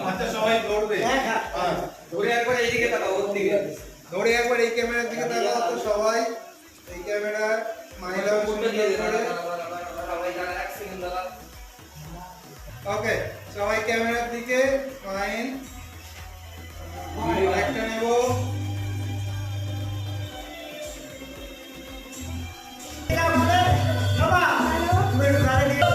আচ্ছা সবাই দৌড়বে। হ্যাঁ দৌড়ে একবার এইদিকে তাকাও, ওর দিকে দৌড়ে একবার এই ক্যামেরার দিকে তাকাও। তো সবাই এই ক্যামেরা মাইলা সুন্দর করে। ওকে সবাই ক্যামেরার দিকে ফাইন একটা নেব। বাবা তুমি একটু গাড়ি নিয়ে